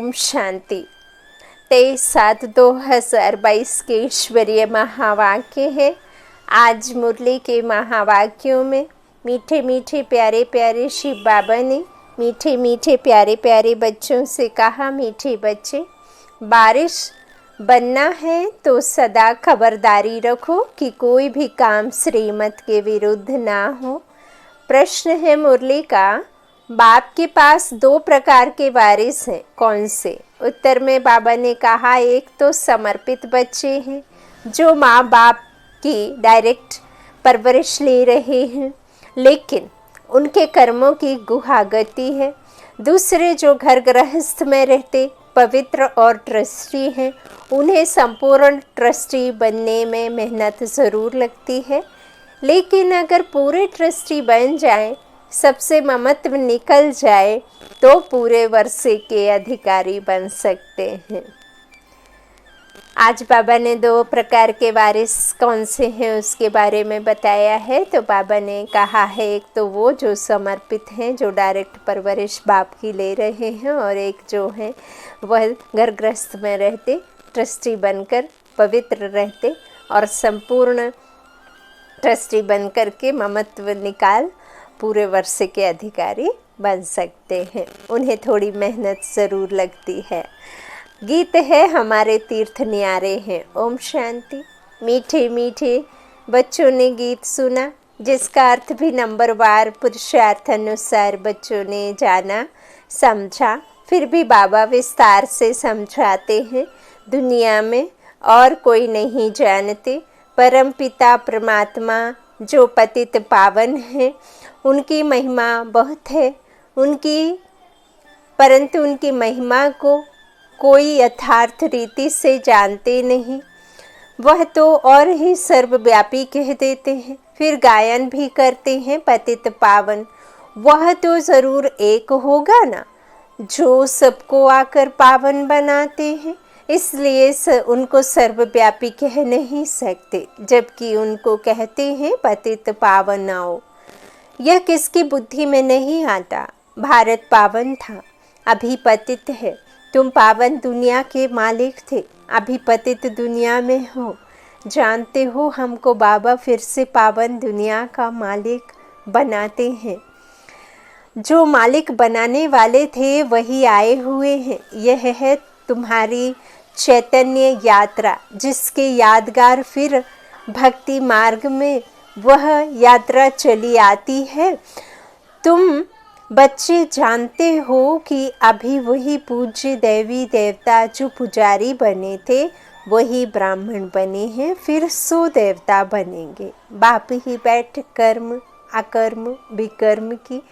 ओम शांति। 23/7/2022 के ईश्वरीय महावाक्य है। आज मुरली के महावाक्यों में मीठे मीठे प्यारे प्यारे शिव बाबा ने मीठे मीठे प्यारे प्यारे बच्चों से कहा, मीठे बच्चे, बारिश बनना है तो सदा खबरदारी रखो कि कोई भी काम श्रीमत के विरुद्ध ना हो। प्रश्न है मुरली का, बाप के पास 2 प्रकार के वारिस हैं, कौन से? उत्तर में बाबा ने कहा, एक तो समर्पित बच्चे हैं जो माँ बाप की डायरेक्ट परवरिश ले रहे हैं, लेकिन उनके कर्मों की गुहागति है। दूसरे जो घर गृहस्थ में रहते पवित्र और ट्रस्टी हैं, उन्हें संपूर्ण ट्रस्टी बनने में मेहनत ज़रूर लगती है, लेकिन अगर पूरे ट्रस्टी बन जाए, सबसे ममत्व निकल जाए, तो पूरे वर्षे के अधिकारी बन सकते हैं। आज बाबा ने 2 प्रकार के वारिस कौन से हैं उसके बारे में बताया है। तो बाबा ने कहा है, एक तो वो जो समर्पित हैं, जो डायरेक्ट परवरिश बाप की ले रहे हैं, और एक जो है वह घर गृहस्थ में रहते ट्रस्टी बनकर पवित्र रहते और संपूर्ण ट्रस्टी बनकर के ममत्व निकाल पूरे वर्ष के अधिकारी बन सकते हैं। उन्हें थोड़ी मेहनत ज़रूर लगती है। गीत है, हमारे तीर्थ न्यारे हैं। ओम शांति। मीठे मीठे बच्चों ने गीत सुना, जिसका अर्थ भी नंबरवार पुरुषार्थ अनुसार बच्चों ने जाना समझा। फिर भी बाबा विस्तार से समझाते हैं, दुनिया में और कोई नहीं जानते परम पिता परमात्मा जो पतित पावन है, उनकी महिमा बहुत है परंतु उनकी महिमा को कोई यथार्थ रीति से जानते नहीं। वह तो और ही सर्वव्यापी कह देते हैं, फिर गायन भी करते हैं पतित पावन। वह तो ज़रूर एक होगा ना, जो सबको आकर पावन बनाते हैं, इसलिए उनको सर्वव्यापी कह नहीं सकते, जबकि उनको कहते हैं पतित पावन आओ। यह किसकी बुद्धि में नहीं आता। भारत पावन था, अभी पतित है। तुम पावन दुनिया के मालिक थे, अभी पतित दुनिया में हो। जानते हो, हमको बाबा फिर से पावन दुनिया का मालिक बनाते हैं। जो मालिक बनाने वाले थे वही आए हुए हैं। यह है तुम्हारी चैतन्य यात्रा, जिसके यादगार फिर भक्ति मार्ग में वह यात्रा चली आती है। तुम बच्चे जानते हो कि अभी वही पूज्य देवी देवता जो पुजारी बने थे, वही ब्राह्मण बने हैं, फिर 100 देवता बनेंगे। बाप ही बैठ कर्म अकर्म विकर्म की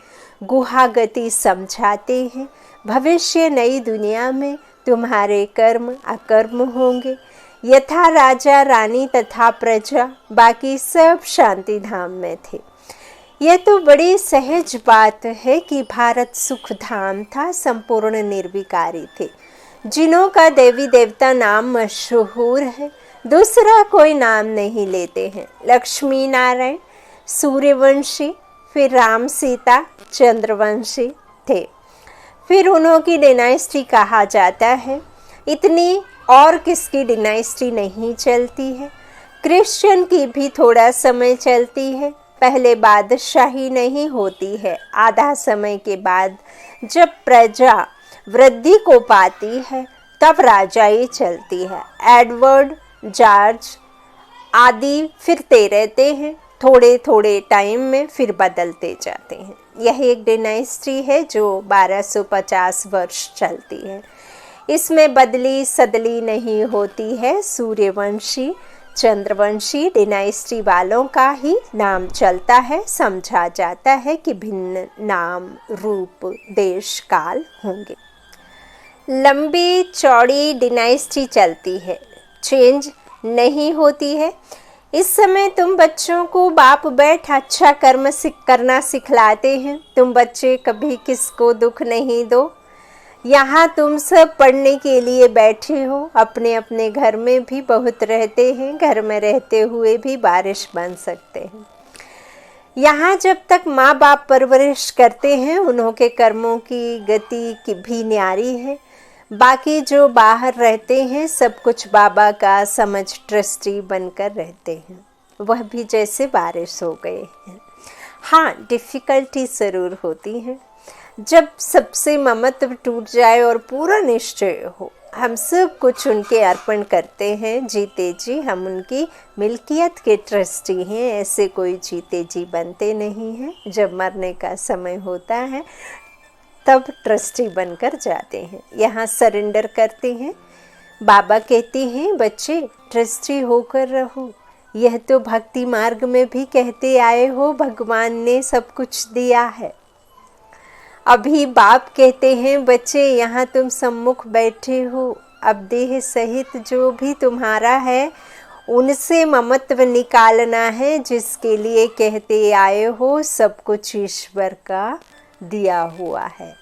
गुहागति समझाते हैं। भविष्य नई दुनिया में तुम्हारे कर्म अकर्म होंगे, यथा राजा रानी तथा प्रजा, बाकी सब शांति धाम में थे। यह तो बड़ी सहज बात है कि भारत सुख धाम था, संपूर्ण निर्विकारी थे, जिन्हों का देवी देवता नाम मशहूर है, दूसरा कोई नाम नहीं लेते हैं। लक्ष्मी नारायण सूर्यवंशी, फिर राम सीता चंद्रवंशी थे, फिर उन्हों की डायनेस्टी कहा जाता है। इतनी और किसकी डायनेस्टी नहीं चलती है। क्रिश्चियन की भी थोड़ा समय चलती है, पहले बादशाही नहीं होती है। आधा समय के बाद जब प्रजा वृद्धि को पाती है, तब राजाई चलती है। एडवर्ड जॉर्ज आदि फिरते रहते हैं, थोड़े थोड़े टाइम में फिर बदलते जाते हैं। यह एक डायनेस्टी है जो 1250 वर्ष चलती है। इसमें बदली सदली नहीं होती है। सूर्यवंशी चंद्रवंशी डायनेस्टी वालों का ही नाम चलता है। समझा जाता है कि भिन्न नाम रूप देश काल होंगे। लंबी चौड़ी डायनेस्टी चलती है, चेंज नहीं होती है। इस समय तुम बच्चों को बाप बैठ अच्छा कर्म करना सिखलाते हैं। तुम बच्चे कभी किसको दुख नहीं दो। यहाँ तुम सब पढ़ने के लिए बैठे हो। अपने अपने घर में भी बहुत रहते हैं, घर में रहते हुए भी बारिश बन सकते हैं। यहाँ जब तक माँ बाप परवरिश करते हैं, उन्हों के कर्मों की गति की भी न्यारी है। बाकी जो बाहर रहते हैं सब कुछ बाबा का समझ ट्रस्टी बनकर रहते हैं, वह भी जैसे बारिश हो गए हैं। हाँ, डिफ़िकल्टी ज़रूर होती है। जब सबसे ममत्व टूट जाए और पूरा निश्चय हो, हम सब कुछ उनके अर्पण करते हैं। जीते जी हम उनकी मिल्कियत के ट्रस्टी हैं, ऐसे कोई जीते जी बनते नहीं हैं। जब मरने का समय होता है तब ट्रस्टी बनकर जाते हैं, यहाँ सरेंडर करते हैं। बाबा कहते हैं बच्चे ट्रस्टी होकर रहो। यह तो भक्ति मार्ग में भी कहते आए हो, भगवान ने सब कुछ दिया है। अभी बाप कहते हैं बच्चे यहाँ तुम सम्मुख बैठे हो, अब देह सहित जो भी तुम्हारा है उनसे ममत्व निकालना है, जिसके लिए कहते आए हो सब कुछ ईश्वर का दिया हुआ है।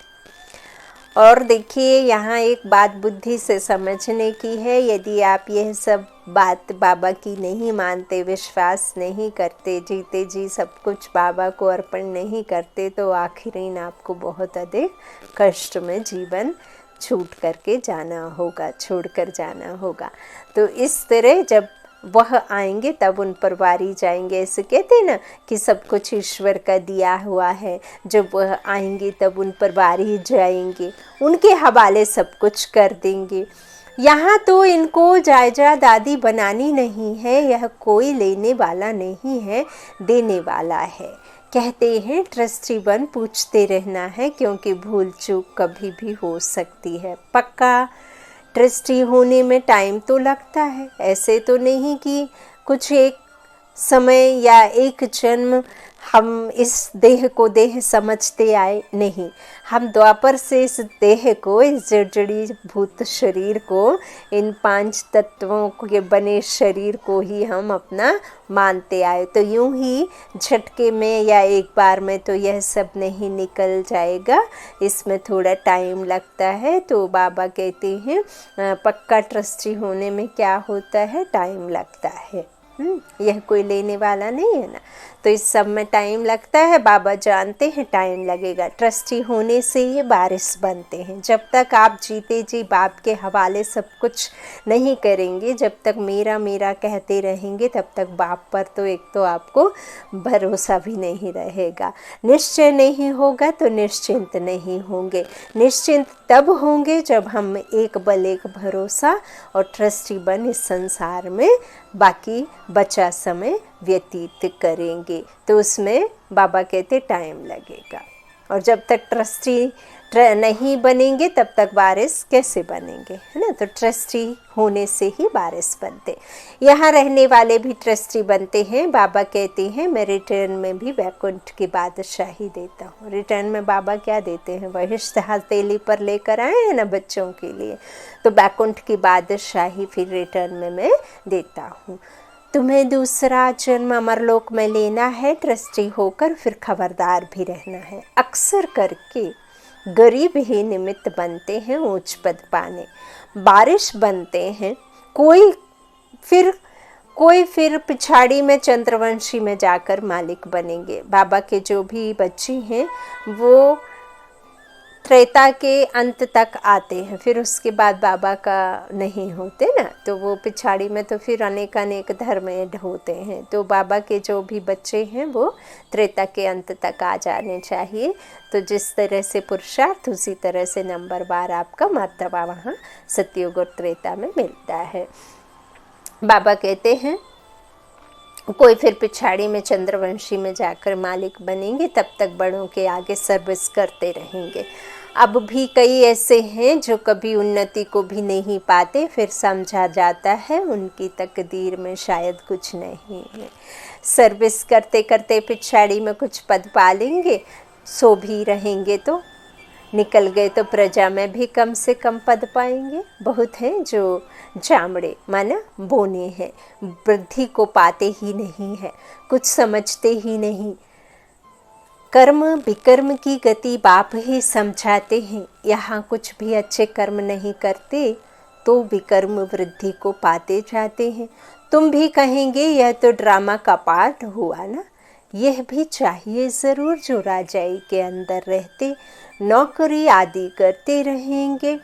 और देखिए यहाँ एक बात बुद्धि से समझने की है। यदि आप यह सब बात बाबा की नहीं मानते, विश्वास नहीं करते, जीते जी सब कुछ बाबा को अर्पण नहीं करते, तो आखिरीन आपको बहुत अधिक कष्ट में जीवन छूट करके जाना होगा, छोड़कर जाना होगा। तो इस तरह जब वह आएंगे तब उन पर वारी जाएंगे। ऐसे कहते हैं ना कि सब कुछ ईश्वर का दिया हुआ है। जब वह आएंगे तब उन पर वारी जाएंगे, उनके हवाले सब कुछ कर देंगे। यहाँ तो इनको जायदाद आदि बनानी नहीं है, यह कोई लेने वाला नहीं है, देने वाला है। कहते हैं ट्रस्टी बन पूछते रहना है, क्योंकि भूल चूक कभी भी हो सकती है। पक्का ट्रस्टी होने में टाइम तो लगता है, ऐसे तो नहीं कि कुछ एक समय या एक जन्म हम इस देह को देह समझते आए। नहीं, हम द्वापर से इस देह को, इस जड़ी भूत शरीर को, इन 5 तत्वों के बने शरीर को ही हम अपना मानते आए। तो यूं ही झटके में या एक बार में तो यह सब नहीं निकल जाएगा, इसमें थोड़ा टाइम लगता है। तो बाबा कहते हैं पक्का ट्रस्टी होने में क्या होता है, टाइम लगता है। यह कोई लेने वाला नहीं है ना, तो इस सब में टाइम लगता है। बाबा जानते हैं टाइम लगेगा। ट्रस्टी होने से ये वारिस बनते हैं। जब तक आप जीते जी बाप के हवाले सब कुछ नहीं करेंगे, जब तक मेरा मेरा कहते रहेंगे, तब तक बाप पर तो एक तो आपको भरोसा भी नहीं रहेगा। निश्चय नहीं होगा तो निश्चिंत नहीं होंगे। निश्चिंत तब होंगे जब हम एक बल एक भरोसा और ट्रस्टी बन इस संसार में बाकी बचा समय व्यतीत करेंगे। तो उसमें बाबा कहते टाइम लगेगा। और जब तक ट्रस्टी नहीं बनेंगे तब तक वारिस कैसे बनेंगे, है ना। तो ट्रस्टी होने से ही वारिस बनते। यहाँ रहने वाले भी ट्रस्टी बनते हैं। बाबा कहते हैं मैं रिटर्न में भी वैकुंठ की बादशाही देता हूँ। रिटर्न में बाबा क्या देते हैं, वही हथेली पर लेकर आए हैं ना बच्चों के लिए। तो वैकुंठ की बादशाही फिर रिटर्न में मैं देता हूँ। तुम्हें दूसरा जन्म अमरलोक में लेना है ट्रस्टी होकर, फिर खबरदार भी रहना है। अक्सर करके गरीब ही निमित्त बनते हैं ऊंच पद पाने, बारिश बनते हैं। कोई फिर पिछाड़ी में चंद्रवंशी में जाकर मालिक बनेंगे। बाबा के जो भी बच्चे हैं वो त्रेता के अंत तक आते हैं, फिर उसके बाद बाबा का नहीं होते ना, तो वो पिछाड़ी में तो फिर अनेक धर्म होते हैं। तो बाबा के जो भी बच्चे हैं वो त्रेता के अंत तक आ जाने चाहिए। तो जिस तरह से पुरुषार्थ उसी तरह से नंबर बार आपका मर्तबा वहाँ सतयुग और त्रेता में मिलता है। बाबा कहते हैं कोई फिर पिछाड़ी में चंद्रवंशी में जाकर मालिक बनेंगे, तब तक बड़ों के आगे सर्विस करते रहेंगे। अब भी कई ऐसे हैं जो कभी उन्नति को भी नहीं पाते, फिर समझा जाता है उनकी तकदीर में शायद कुछ नहीं है। सर्विस करते करते पिछाड़ी में कुछ पद पा लेंगे, सो भी रहेंगे तो निकल गए तो प्रजा में भी कम से कम पद पाएंगे। बहुत हैं जो जामड़े माना बोने हैं, वृद्धि को पाते ही नहीं है, कुछ समझते ही नहीं। कर्म विकर्म की गति बाप ही समझाते हैं। यहाँ कुछ भी अच्छे कर्म नहीं करते तो विकर्म वृद्धि को पाते जाते हैं। तुम भी कहेंगे यह तो ड्रामा का पार्ट हुआ ना। यह भी चाहिए ज़रूर, जो राजाई के अंदर रहते नौकरी आदि करते रहेंगे,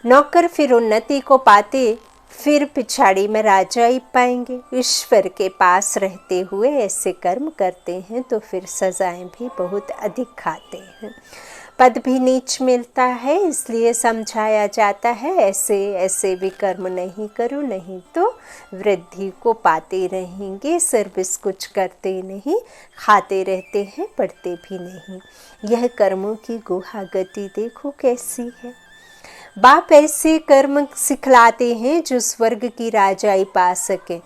नौकर फिर उन्नति को पाते, फिर पिछाड़ी में राजा ही पाएंगे। ईश्वर के पास रहते हुए ऐसे कर्म करते हैं तो फिर सजाएं भी बहुत अधिक खाते हैं, पद भी नीच मिलता है। इसलिए समझाया जाता है ऐसे ऐसे भी कर्म नहीं करो, नहीं तो वृद्धि को पाते रहेंगे। सर्विस कुछ करते नहीं, खाते रहते हैं, पढ़ते भी नहीं। यह कर्मों की गुहा गति देखो कैसी है। बाप ऐसे कर्म सिखलाते हैं जो स्वर्ग की राजाई पा सके।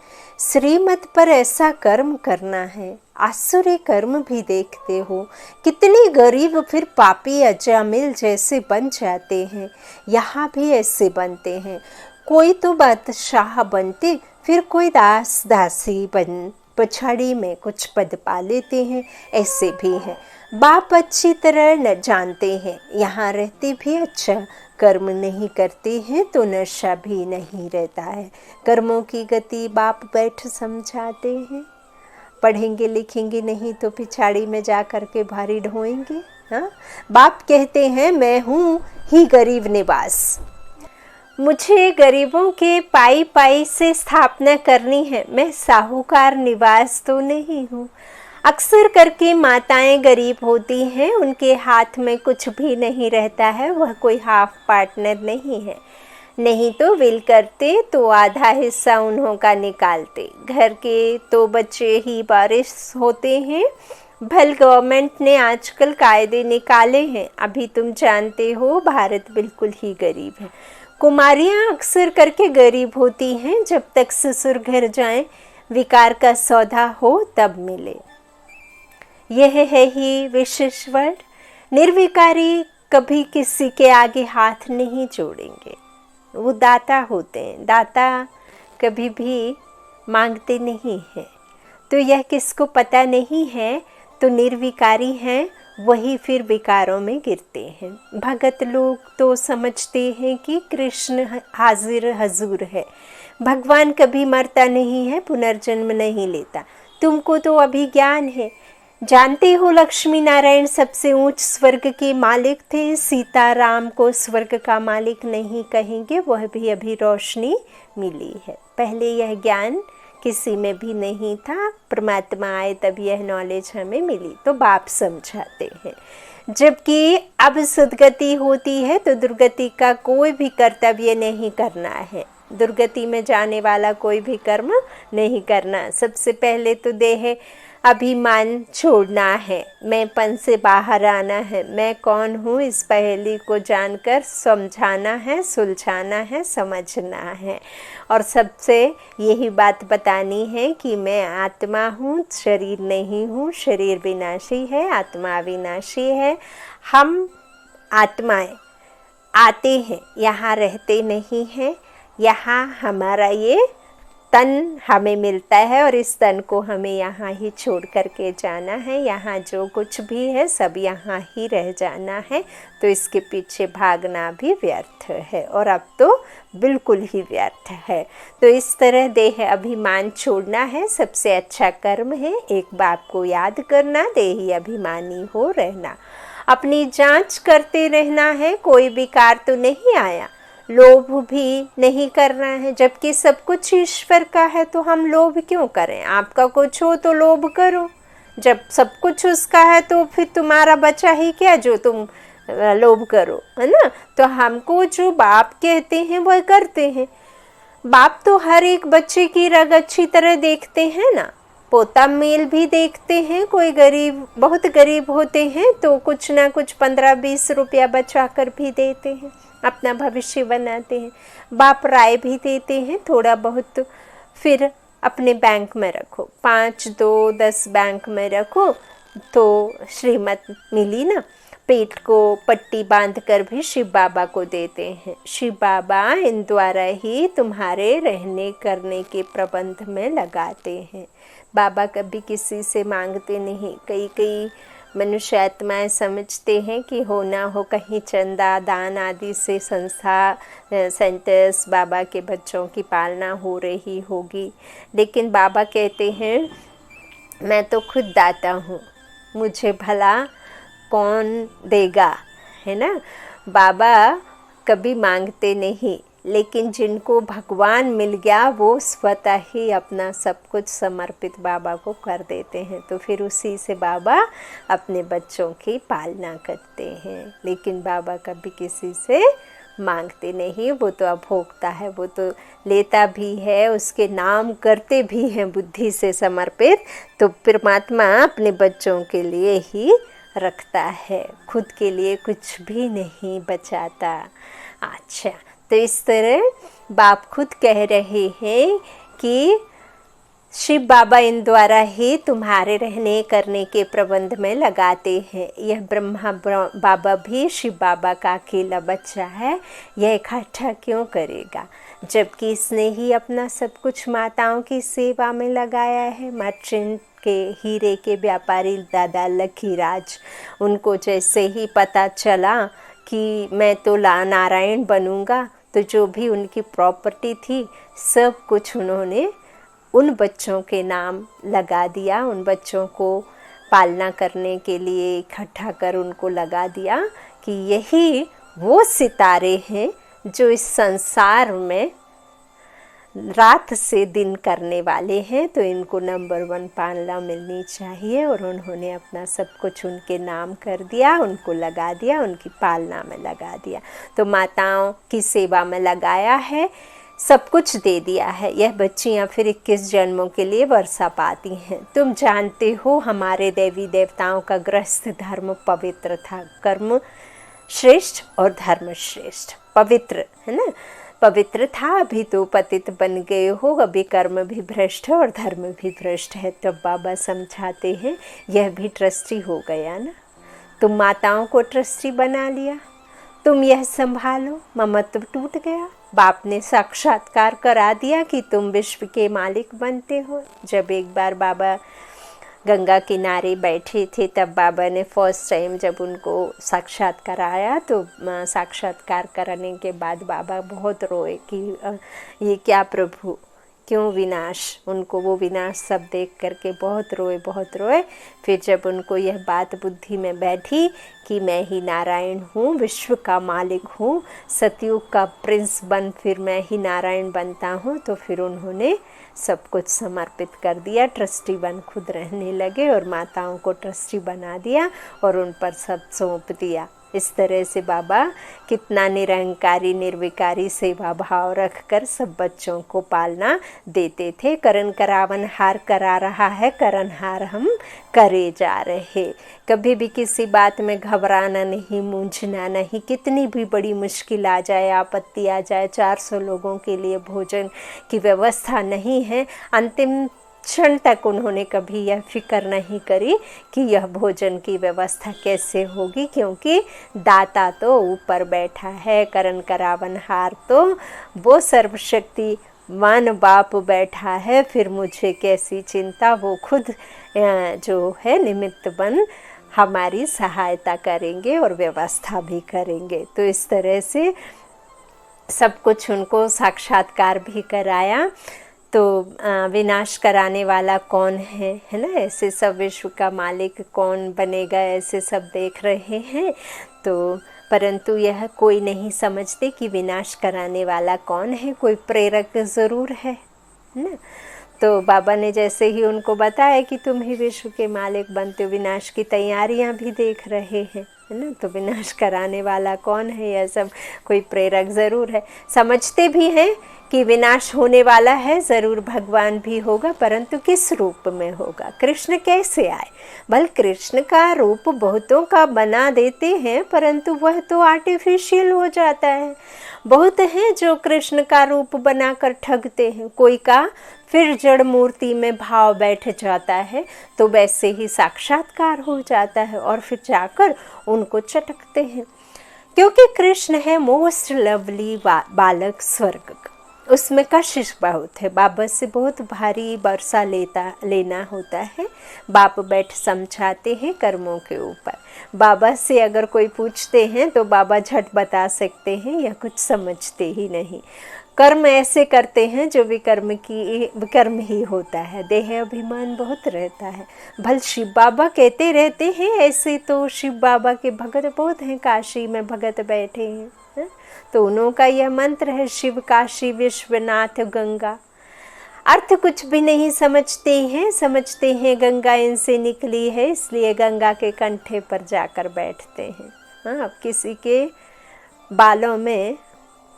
श्रीमत पर ऐसा कर्म करना है। आसुरी कर्म भी देखते हो, कितने गरीब फिर पापी अजामिल जैसे बन जाते हैं। यहाँ भी ऐसे बनते हैं। कोई तो बादशाह बनते, फिर कोई दास दासी बन पछाड़ी में कुछ पद पा लेते हैं, ऐसे भी हैं। बाप अच्छी तरह न जानते हैं, यहाँ रहते भी अच्छा कर्म नहीं करते हैं तो नशा भी नहीं रहता है। कर्मों की गति बाप बैठ समझाते हैं। पढ़ेंगे लिखेंगे नहीं तो पिछाड़ी में जा कर के भारी ढोएंगे। हाँ, बाप कहते हैं मैं हूँ ही गरीब निवास, मुझे गरीबों के पाई पाई से स्थापना करनी है। मैं साहूकार निवास तो नहीं हूँ। अक्सर करके माताएं गरीब होती हैं, उनके हाथ में कुछ भी नहीं रहता है, वह कोई हाफ पार्टनर नहीं है। नहीं तो विल करते तो आधा हिस्सा उन्हों का निकालते। घर के तो बच्चे ही बारिश होते हैं। भल गवर्नमेंट ने आजकल कायदे निकाले हैं। अभी तुम जानते हो भारत बिल्कुल ही गरीब है। कुमारियाँ अक्सर करके गरीब होती हैं, जब तक ससुर घर जाएं, विकार का सौदा हो तब मिले। यह है ही विशेष वर्ड। निर्विकारी कभी किसी के आगे हाथ नहीं जोड़ेंगे। वो दाता होते हैं, दाता कभी भी मांगते नहीं हैं। तो यह किसको पता नहीं है तो निर्विकारी हैं, वही फिर विकारों में गिरते हैं। भगत लोग तो समझते हैं कि कृष्ण हाजिर हजूर है, भगवान कभी मरता नहीं है, पुनर्जन्म नहीं लेता। तुमको तो अभी ज्ञान है, जानते हो लक्ष्मी नारायण सबसे ऊंच स्वर्ग के मालिक थे। सीता राम को स्वर्ग का मालिक नहीं कहेंगे, वह भी अभी रोशनी मिली है। पहले यह ज्ञान किसी में भी नहीं था, परमात्मा आए तब यह नॉलेज हमें मिली, तो बाप समझाते हैं। जबकि अब सदगति होती है तो दुर्गति का कोई भी कर्तव्य नहीं करना है। दुर्गति में जाने वाला कोई भी कर्म नहीं करना। सबसे पहले तो देह अभिमान छोड़ना है, मैंपन से बाहर आना है। मैं कौन हूँ इस पहेली को जानकर समझाना है, सुलझाना है, समझना है। और सबसे यही बात बतानी है कि मैं आत्मा हूँ, शरीर नहीं हूँ। शरीर विनाशी है, आत्मा अविनाशी है। हम आत्माएं आते हैं, यहाँ रहते नहीं हैं। यहाँ हमारा ये तन हमें मिलता है और इस तन को हमें यहाँ ही छोड़ करके जाना है। यहाँ जो कुछ भी है सब यहाँ ही रह जाना है, तो इसके पीछे भागना भी व्यर्थ है, और अब तो बिल्कुल ही व्यर्थ है। तो इस तरह देह अभिमान छोड़ना है, सबसे अच्छा कर्म है। एक बाप को याद करना, देही अभिमानी हो रहना, अपनी जांच करते रहना है। कोई विकार तो नहीं आया, लोभ भी नहीं करना है। जबकि सब कुछ ईश्वर का है तो हम लोभ क्यों करें? आपका कुछ हो तो लोभ करो, जब सब कुछ उसका है तो फिर तुम्हारा बचा ही क्या जो तुम लोभ करो, है ना। तो हमको जो बाप कहते हैं वह करते हैं। बाप तो हर एक बच्चे की रग अच्छी तरह देखते हैं ना, पोता मेल भी देखते हैं। कोई गरीब, बहुत गरीब होते हैं तो कुछ ना कुछ 15-20 रुपया बचा कर भी देते हैं, अपना भविष्य बनाते हैं। बाप राय भी देते हैं थोड़ा बहुत, फिर अपने बैंक में रखो, 5, 2, 10 बैंक में रखो तो श्रीमत मिली ना। पेट को पट्टी बांध कर भी शिव बाबा को देते हैं। शिव बाबा इन द्वारा ही तुम्हारे रहने करने के प्रबंध में लगाते हैं। बाबा कभी किसी से मांगते नहीं। कई मनुष्य आत्माएं समझते हैं कि हो ना हो कहीं चंदा दान आदि से संस्था सेंटर्स बाबा के बच्चों की पालना हो रही होगी, लेकिन बाबा कहते हैं मैं तो खुद दाता हूँ, मुझे भला कौन देगा, है ना। बाबा कभी मांगते नहीं, लेकिन जिनको भगवान मिल गया वो स्वतः ही अपना सब कुछ समर्पित बाबा को कर देते हैं। तो फिर उसी से बाबा अपने बच्चों की पालना करते हैं। लेकिन बाबा कभी किसी से मांगते नहीं, वो तो अभोक्ता है, वो तो लेता भी है, उसके नाम करते भी हैं बुद्धि से समर्पित। तो परमात्मा अपने बच्चों के लिए ही रखता है, खुद के लिए कुछ भी नहीं बचाता। अच्छा, तो इस तरह बाप खुद कह रहे हैं कि शिव बाबा इन द्वारा ही तुम्हारे रहने करने के प्रबंध में लगाते हैं। यह ब्रह्मा बाबा भी शिव बाबा का अकेला बच्चा है, यह इकट्ठा क्यों करेगा, जबकि इसने ही अपना सब कुछ माताओं की सेवा में लगाया है। मर्चेंट के हीरे के व्यापारी दादा लखीराज, उनको जैसे ही पता चला कि मैं तो नारायण बनूंगा, तो जो भी उनकी प्रॉपर्टी थी सब कुछ उन्होंने उन बच्चों के नाम लगा दिया, उन बच्चों को पालना करने के लिए इकट्ठा कर उनको लगा दिया कि यही वो सितारे हैं जो इस संसार में रात से दिन करने वाले हैं, तो इनको नंबर 1 पालना मिलनी चाहिए। और उन्होंने अपना सब कुछ उनके नाम कर दिया, उनको लगा दिया, उनकी पालना में लगा दिया। तो माताओं की सेवा में लगाया है, सब कुछ दे दिया है। यह बच्चियाँ फिर 21 जन्मों के लिए वर्षा पाती हैं। तुम जानते हो हमारे देवी देवताओं का गृहस्थ धर्म पवित्र था, कर्म श्रेष्ठ और धर्म श्रेष्ठ। पवित्र है ना, पवित्र था। अभी तो पतित बन गए हो, अभी कर्म भी भ्रष्ट है और धर्म भी भ्रष्ट है। तब बाबा समझाते हैं यह भी ट्रस्टी हो गया ना, तुम माताओं को ट्रस्टी बना लिया, तुम यह संभालो, ममत्व टूट गया। बाप ने साक्षात्कार करा दिया कि तुम विश्व के मालिक बनते हो। जब एक बार बाबा गंगा किनारे बैठे थे, तब बाबा ने फर्स्ट टाइम जब उनको साक्षात्कार आया, तो साक्षात्कार करने के बाद बाबा बहुत रोए कि ये क्या प्रभु, क्यों विनाश। उनको वो विनाश सब देख करके बहुत रोए। फिर जब उनको यह बात बुद्धि में बैठी कि मैं ही नारायण हूँ, विश्व का मालिक हूँ, सतयुग का प्रिंस बन फिर मैं ही नारायण बनता हूँ, तो फिर उन्होंने सब कुछ समर्पित कर दिया, ट्रस्टी बन खुद रहने लगे और माताओं को ट्रस्टी बना दिया और उन पर सब सौंप दिया। इस तरह से बाबा कितना निरंकारी निर्विकारी सेवा भाव रखकर सब बच्चों को पालना देते थे। करण करावन हार करा रहा है, करणहार हम करे जा रहे। कभी भी किसी बात में घबराना नहीं, मूंझना नहीं। कितनी भी बड़ी मुश्किल आ जाए, आपत्ति आ जाए, 400 लोगों के लिए भोजन की व्यवस्था नहीं है, अंतिम क्षण तक उन्होंने कभी यह फिक्र नहीं करी कि यह भोजन की व्यवस्था कैसे होगी, क्योंकि दाता तो ऊपर बैठा है, करण करावन हार तो वो सर्वशक्तिमान बाप बैठा है, फिर मुझे कैसी चिंता। वो खुद जो है निमित्त बन हमारी सहायता करेंगे और व्यवस्था भी करेंगे। तो इस तरह से सब कुछ उनको साक्षात्कार भी कराया। तो विनाश कराने वाला कौन है ना, ऐसे सब विश्व का मालिक कौन बनेगा, ऐसे सब देख रहे हैं। तो परंतु यह कोई नहीं समझते कि विनाश कराने वाला कौन है, कोई प्रेरक ज़रूर है ना। तो बाबा ने जैसे ही उनको बताया कि तुम ही विश्व के मालिक बनते हो, विनाश की तैयारियां भी देख रहे हैं, है ना। तो विनाश कराने वाला कौन है, यह सब कोई प्रेरक ज़रूर है। समझते भी हैं कि विनाश होने वाला है, ज़रूर भगवान भी होगा, परंतु किस रूप में होगा, कृष्ण कैसे आए। भले कृष्ण का रूप बहुतों का बना देते हैं, परंतु वह तो आर्टिफिशियल हो जाता है। बहुत हैं जो कृष्ण का रूप बनाकर ठगते हैं, कोई का फिर जड़ मूर्ति में भाव बैठ जाता है, तो वैसे ही साक्षात्कार हो जाता है और फिर जाकर उनको चटकते हैं। क्योंकि कृष्ण है मोस्ट लवली बालक स्वर्ग का, उसमें कशिश बहुत है, बाबा से बहुत भारी बरसा लेना होता है। बाप बैठ समझाते हैं कर्मों के ऊपर। बाबा से अगर कोई पूछते हैं तो बाबा झट बता सकते हैं, यह कुछ समझते ही नहीं। कर्म ऐसे करते हैं जो विकर्म ही होता है, देह अभिमान बहुत रहता है। भल शिव बाबा कहते रहते हैं, ऐसे तो शिव बाबा के भगत बहुत हैं, काशी में भगत बैठे हैं है? तो उन्होंने यह मंत्र है, शिव काशी विश्वनाथ गंगा। अर्थ कुछ भी नहीं समझते हैं गंगा इनसे निकली है, इसलिए गंगा के कंठे पर जाकर बैठते हैं। हाँ, अब किसी के बालों में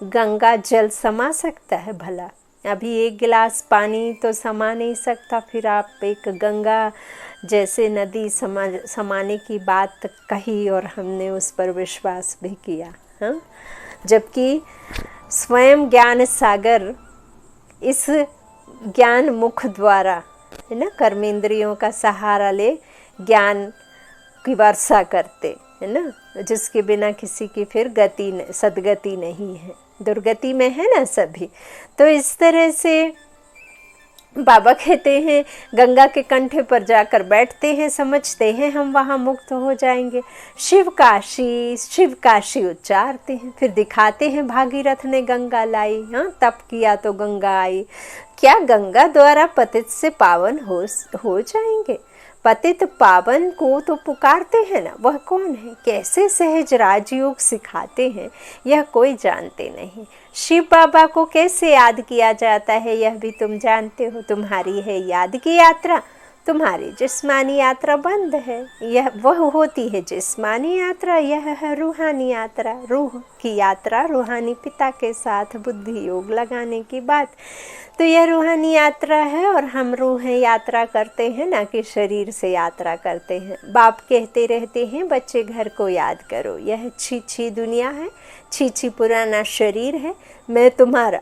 गंगा जल समा सकता है भला? अभी एक गिलास पानी तो समा नहीं सकता, फिर आप एक गंगा जैसे नदी समाने की बात कही और हमने उस पर विश्वास भी किया। हाँ, जबकि स्वयं ज्ञान सागर इस ज्ञान मुख द्वारा, है ना, कर्मेंद्रियों का सहारा ले ज्ञान की वर्षा करते, है ना, जिसके बिना किसी की फिर सदगति नहीं है, दुर्गति में है ना सभी। तो इस तरह से बाबा कहते हैं गंगा के कंठे पर जाकर बैठते हैं, समझते हैं हम वहाँ मुक्त हो जाएंगे। शिव काशी उच्चारते हैं, फिर दिखाते हैं भागीरथ ने गंगा लाई, हाँ, तप किया तो गंगा आई। क्या गंगा द्वारा पतित से पावन हो जाएंगे? पतित पावन को तो पुकारते हैं ना, वह कौन है, कैसे सहज राजयोग सिखाते हैं, यह कोई जानते नहीं। शिव बाबा को कैसे याद किया जाता है यह भी तुम जानते हो। तुम्हारी है याद की यात्रा, तुम्हारी जिस्मानी यात्रा बंद है। यह वह होती है जिस्मानी यात्रा, यह है रूहानी यात्रा, रूह की यात्रा, रूहानी पिता के साथ बुद्धि योग लगाने की बात। तो यह रूहानी यात्रा है और हम रूह यात्रा करते हैं, ना कि शरीर से यात्रा करते हैं। बाप कहते रहते हैं बच्चे घर को याद करो, यह छी दुनिया है, छी पुराना शरीर है, मैं तुम्हारा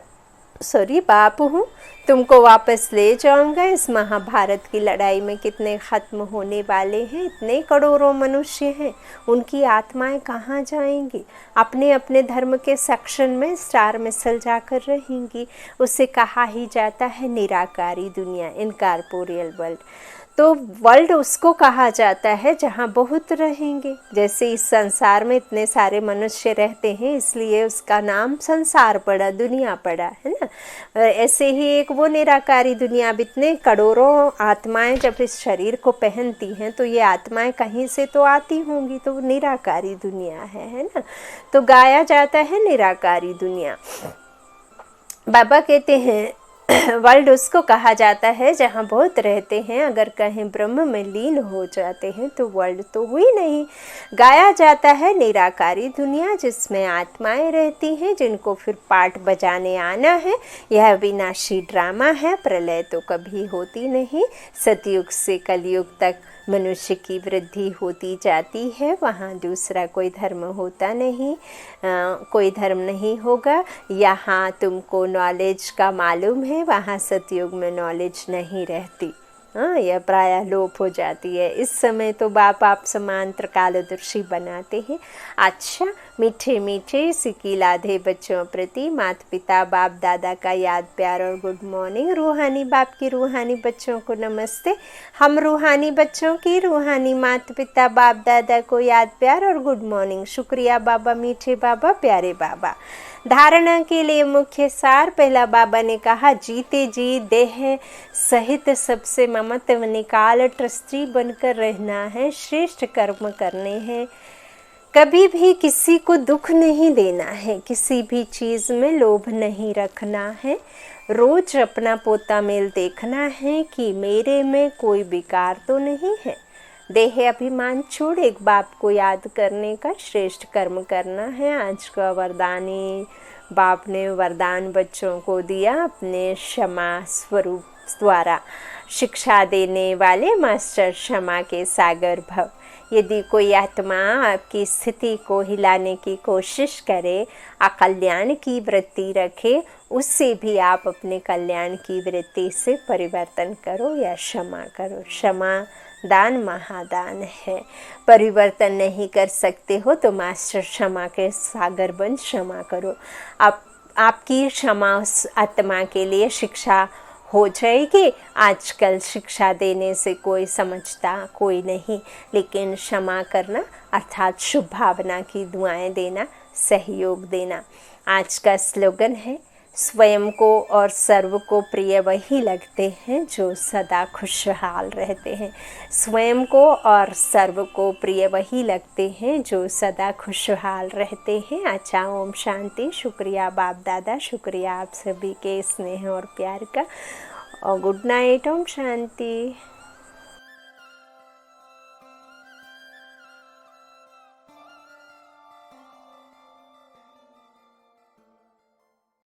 बाप हूँ, तुमको वापस ले जाऊंगा। इस महाभारत की लड़ाई में कितने खत्म होने वाले हैं, इतने करोड़ों मनुष्य हैं, उनकी आत्माएं कहाँ जाएंगी? अपने अपने धर्म के सेक्शन में स्टार मिसल जाकर रहेंगी। उसे कहा ही जाता है निराकारी दुनिया, इनकॉर्पोरियल वर्ल्ड। तो वर्ल्ड उसको कहा जाता है जहाँ बहुत रहेंगे। जैसे इस संसार में इतने सारे मनुष्य रहते हैं, इसलिए उसका नाम संसार पड़ा, दुनिया पड़ा, है ना। ऐसे ही एक वो निराकारी दुनिया, अब इतने करोड़ों आत्माएं जब इस शरीर को पहनती हैं तो ये आत्माएं कहीं से तो आती होंगी, तो निराकारी दुनिया है ना। तो गाया जाता है निराकारी दुनिया। बाबा कहते हैं वर्ल्ड उसको कहा जाता है जहाँ बहुत रहते हैं, अगर कहीं ब्रह्म में लीन हो जाते हैं तो वर्ल्ड तो हुई नहीं। गाया जाता है निराकारी दुनिया, जिसमें आत्माएं रहती हैं, जिनको फिर पाठ बजाने आना है। यह विनाशी ड्रामा है, प्रलय तो कभी होती नहीं। सतयुग से कलयुग तक मनुष्य की वृद्धि होती जाती है, वहाँ दूसरा कोई धर्म होता नहीं, कोई धर्म नहीं होगा। यहाँ तुमको नॉलेज का मालूम है, वहाँ सतयुग में नॉलेज नहीं रहती, हाँ, यह प्रायः लोप हो जाती है। इस समय तो बाप आप समान त्रिकालदर्शी बनाते हैं। अच्छा, मीठे मीठे सिकी लाधे बच्चों प्रति माता पिता बाप दादा का याद प्यार और गुड मॉर्निंग। रूहानी बाप की रूहानी बच्चों को नमस्ते। हम रूहानी बच्चों की रूहानी माता पिता बाप दादा को याद प्यार और गुड मॉर्निंग। शुक्रिया बाबा, मीठे बाबा, प्यारे बाबा। धारणा के लिए मुख्य सार, पहला बाबा ने कहा जीते जी देह सहित सबसे ममत्व निकाल ट्रस्टी बनकर रहना है, श्रेष्ठ कर्म करने हैं, कभी भी किसी को दुख नहीं देना है, किसी भी चीज़ में लोभ नहीं रखना है, रोज अपना पोता मेल देखना है कि मेरे में कोई विकार तो नहीं है। देह अभिमान छोड़ एक बाप को याद करने का श्रेष्ठ कर्म करना है। आज का वरदानी बाप ने वरदान बच्चों को दिया अपने क्षमा स्वरूप द्वारा। शिक्षा देने वाले मास्टर क्षमा के सागर भव। यदि कोई आत्मा आपकी स्थिति को हिलाने की कोशिश करे, अकल्याण की वृत्ति रखे, उससे भी आप अपने कल्याण की वृत्ति से परिवर्तन करो या क्षमा करो। क्षमा दान महादान है। परिवर्तन नहीं कर सकते हो तो मास्टर क्षमा के सागर बन क्षमा करो। आपकी क्षमा उस आत्मा के लिए शिक्षा हो जाएगी। आजकल शिक्षा देने से कोई समझता कोई नहीं, लेकिन क्षमा करना अर्थात शुभ भावना की दुआएं देना, सहयोग देना। आज का स्लोगन है स्वयं को और सर्व को प्रिय वही लगते हैं जो सदा खुशहाल रहते हैं। स्वयं को और सर्व को प्रिय वही लगते हैं जो सदा खुशहाल रहते हैं। अच्छा, ओम शांति। शुक्रिया बाप दादा, शुक्रिया आप सभी के स्नेह और प्यार का, और गुड नाइट। ओम शांति।